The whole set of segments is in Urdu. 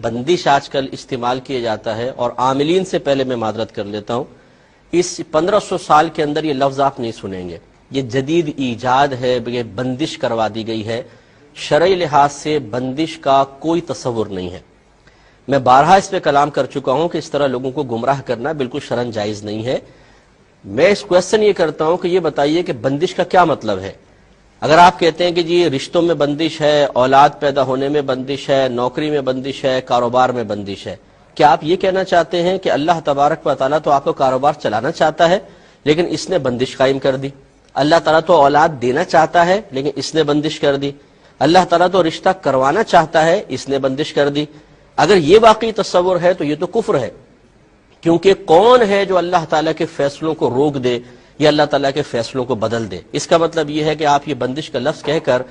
بندش آج کل استعمال کیا جاتا ہے، اور عاملین سے پہلے میں معذرت کر لیتا ہوں، اس 1500 سال کے اندر یہ لفظ آپ نہیں سنیں گے. یہ جدید ایجاد ہے، یہ بندش کروا دی گئی ہے. شرعی لحاظ سے بندش کا کوئی تصور نہیں ہے. میں بارہا اس پہ کلام کر چکا ہوں کہ اس طرح لوگوں کو گمراہ کرنا بالکل شرعاً جائز نہیں ہے. میں اس کویسچن یہ کرتا ہوں کہ یہ بتائیے کہ بندش کا کیا مطلب ہے. اگر آپ کہتے ہیں کہ جی رشتوں میں بندش ہے، اولاد پیدا ہونے میں بندش ہے، نوکری میں بندش ہے، کاروبار میں بندش ہے، کیا آپ یہ کہنا چاہتے ہیں کہ اللہ تبارک و تعالیٰ تو آپ کو کاروبار چلانا چاہتا ہے لیکن اس نے بندش قائم کر دی؟ اللہ تعالیٰ تو اولاد دینا چاہتا ہے لیکن اس نے بندش کر دی. اللہ تعالیٰ تو رشتہ کروانا چاہتا ہے، اس نے بندش کر دی. اگر یہ واقعی تصور ہے تو یہ تو کفر ہے، کیونکہ کون ہے جو اللہ تعالیٰ کے فیصلوں کو روک دے یا اللہ تعالیٰ کے فیصلوں کو بدل دے؟ اس کا مطلب یہ ہے کہ آپ یہ بندش کا لفظ کہہ کر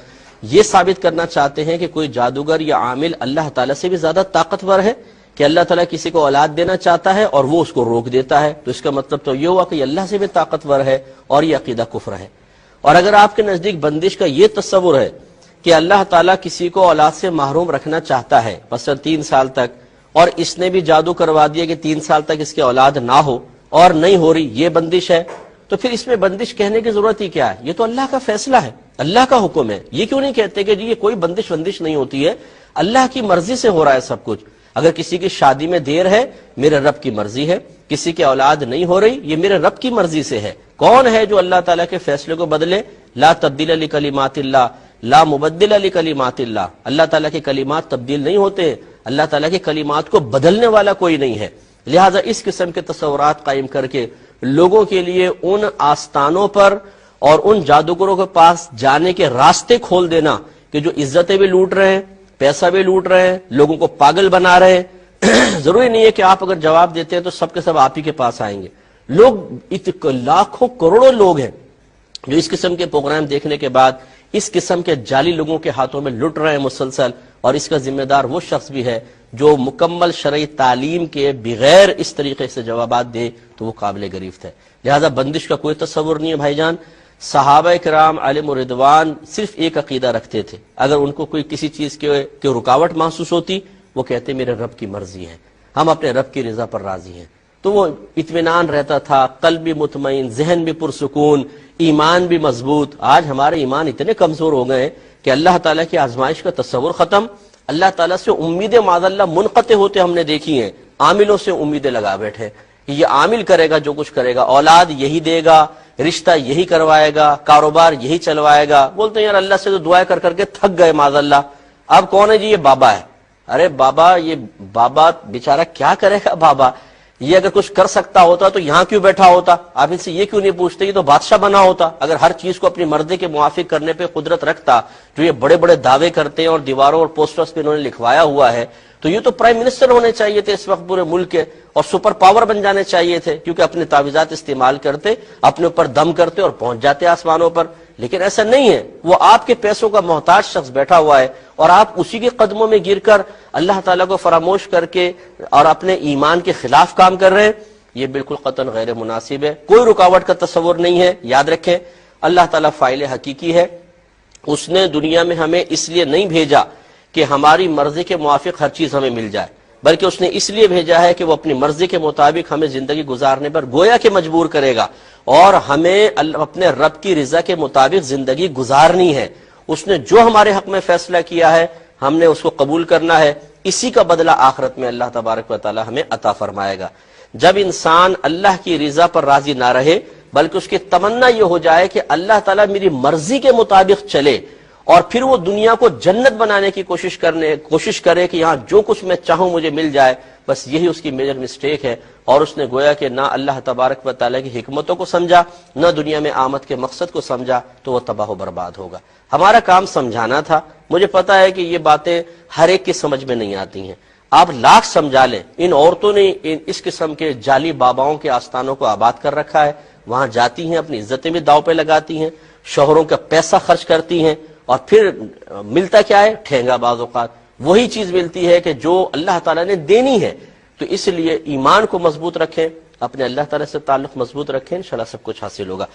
یہ ثابت کرنا چاہتے ہیں کہ کوئی جادوگر یا عامل اللہ تعالیٰ سے بھی زیادہ طاقتور ہے، کہ اللہ تعالیٰ کسی کو اولاد دینا چاہتا ہے اور وہ اس کو روک دیتا ہے. تو اس کا مطلب تو یہ ہوا کہ یہ اللہ سے بھی طاقتور ہے، اور یہ عقیدہ کفر ہے. اور اگر آپ کے نزدیک بندش کا یہ تصور ہے کہ اللہ تعالیٰ کسی کو اولاد سے محروم رکھنا چاہتا ہے مثلا 3 سال تک، اور اس نے بھی جادو کروا دیا کہ 3 سال تک اس کی اولاد نہ ہو اور نہیں ہو رہی، یہ بندش ہے، تو پھر اس میں بندش کہنے کی ضرورت ہی کیا ہے؟ یہ تو اللہ کا فیصلہ ہے، اللہ کا حکم ہے. یہ کیوں نہیں کہتے کہ جی یہ کوئی بندش نہیں ہوتی ہے، اللہ کی مرضی سے ہو رہا ہے سب کچھ. اگر کسی کی شادی میں دیر ہے، میرے رب کی مرضی ہے. کسی کی اولاد نہیں ہو رہی، یہ میرے رب کی مرضی سے ہے. کون ہے جو اللہ تعالیٰ کے فیصلے کو بدلے؟ لا تبدیل لکلمات اللہ، لا مبدل لکلمات اللہ. اللہ تعالیٰ کے کلمات تبدیل نہیں ہوتے، اللہ تعالیٰ کے کلمات کو بدلنے والا کوئی نہیں ہے. لہذا اس قسم کے تصورات قائم کر کے لوگوں کے لیے ان آستانوں پر اور ان جادوگروں کے پاس جانے کے راستے کھول دینا کہ جو عزتیں بھی لوٹ رہے ہیں، پیسہ بھی لوٹ رہے ہیں، لوگوں کو پاگل بنا رہے ہیں. ضروری نہیں ہے کہ آپ اگر جواب دیتے ہیں تو سب کے سب آپ ہی کے پاس آئیں گے. لوگ لاکھوں کروڑوں لوگ ہیں جو اس قسم کے پروگرام دیکھنے کے بعد اس قسم کے جعلی لوگوں کے ہاتھوں میں لٹ رہے ہیں مسلسل، اور اس کا ذمہ دار وہ شخص بھی ہے جو مکمل شرعی تعلیم کے بغیر اس طریقے سے جوابات دے تو وہ قابل گرفت ہے. لہذا بندش کا کوئی تصور نہیں ہے بھائی جان. صحابہ کرام علیہم رضوان صرف ایک عقیدہ رکھتے تھے، اگر ان کو کوئی کسی چیز کی رکاوٹ محسوس ہوتی وہ کہتے میرے رب کی مرضی ہے، ہم اپنے رب کی رضا پر راضی ہیں. تو وہ اطمینان رہتا تھا، قلب بھی مطمئن، ذہن بھی پرسکون، ایمان بھی مضبوط. آج ہمارے ایمان اتنے کمزور ہو گئے کہ اللہ تعالیٰ کی آزمائش کا تصور ختم. اللہ تعالیٰ سے امیدیں معاذ اللہ منقطع ہوتے ہم نے دیکھی ہیں. عاملوں سے امیدیں لگا بیٹھے کہ یہ عامل کرے گا جو کچھ کرے گا، اولاد یہی دے گا، رشتہ یہی کروائے گا، کاروبار یہی چلوائے گا. بولتے ہیں یار اللہ سے تو دعائیں کر کر کے تھک گئے معاذ اللہ، اب کون ہے جی؟ یہ بابا ہے. ارے بابا، یہ بابا بیچارہ کیا کرے گا؟ بابا یہ اگر کچھ کر سکتا ہوتا تو یہاں کیوں بیٹھا ہوتا؟ آپ ان سے یہ کیوں نہیں پوچھتے؟ یہ تو بادشاہ بنا ہوتا. اگر ہر چیز کو اپنی مرضی کے موافق کرنے پہ قدرت رکھتا، جو یہ بڑے بڑے دعوے کرتے ہیں اور دیواروں اور پوسٹرز پہ انہوں نے لکھوایا ہوا ہے، تو یہ تو پرائم منسٹر ہونے چاہیے تھے اس وقت پورے ملک کے، اور سپر پاور بن جانے چاہیے تھے، کیونکہ اپنے تعویذات استعمال کرتے، اپنے اوپر دم کرتے اور پہنچ جاتے آسمانوں پر. لیکن ایسا نہیں ہے. وہ آپ کے پیسوں کا محتاج شخص بیٹھا ہوا ہے اور آپ اسی کے قدموں میں گر کر اللہ تعالیٰ کو فراموش کر کے اور اپنے ایمان کے خلاف کام کر رہے ہیں. یہ بالکل قطعاً غیر مناسب ہے. کوئی رکاوٹ کا تصور نہیں ہے. یاد رکھیں اللہ تعالیٰ فاعل حقیقی ہے. اس نے دنیا میں ہمیں اس لیے نہیں بھیجا کہ ہماری مرضی کے موافق ہر چیز ہمیں مل جائے، بلکہ اس نے اس لیے بھیجا ہے کہ وہ اپنی مرضی کے مطابق ہمیں زندگی گزارنے پر گویا کہ مجبور کرے گا، اور ہمیں اپنے رب کی رضا کے مطابق زندگی گزارنی ہے. اس نے جو ہمارے حق میں فیصلہ کیا ہے ہم نے اس کو قبول کرنا ہے. اسی کا بدلہ آخرت میں اللہ تبارک و تعالی ہمیں عطا فرمائے گا. جب انسان اللہ کی رضا پر راضی نہ رہے بلکہ اس کی تمنا یہ ہو جائے کہ اللہ تعالیٰ میری مرضی کے مطابق چلے، اور پھر وہ دنیا کو جنت بنانے کی کوشش کرے کہ یہاں جو کچھ میں چاہوں مجھے مل جائے، بس یہی اس کی میجر مسٹیک ہے. اور اس نے گویا کہ نہ اللہ تبارک و تعالیٰ کی حکمتوں کو سمجھا، نہ دنیا میں آمد کے مقصد کو سمجھا، تو وہ تباہ و برباد ہوگا. ہمارا کام سمجھانا تھا. مجھے پتا ہے کہ یہ باتیں ہر ایک کی سمجھ میں نہیں آتی ہیں. آپ لاکھ سمجھا لیں، ان عورتوں نے اس قسم کے جعلی باباؤں کے آستانوں کو آباد کر رکھا ہے. وہاں جاتی ہیں، اپنی عزتیں بھی داؤ پہ لگاتی ہیں، شوہروں کا پیسہ خرچ کرتی ہیں، اور پھر ملتا کیا ہے؟ ٹھینگا. بعض اوقات وہی چیز ملتی ہے کہ جو اللہ تعالیٰ نے دینی ہے. تو اس لیے ایمان کو مضبوط رکھیں، اپنے اللہ تعالیٰ سے تعلق مضبوط رکھیں، انشاءاللہ سب کچھ حاصل ہوگا.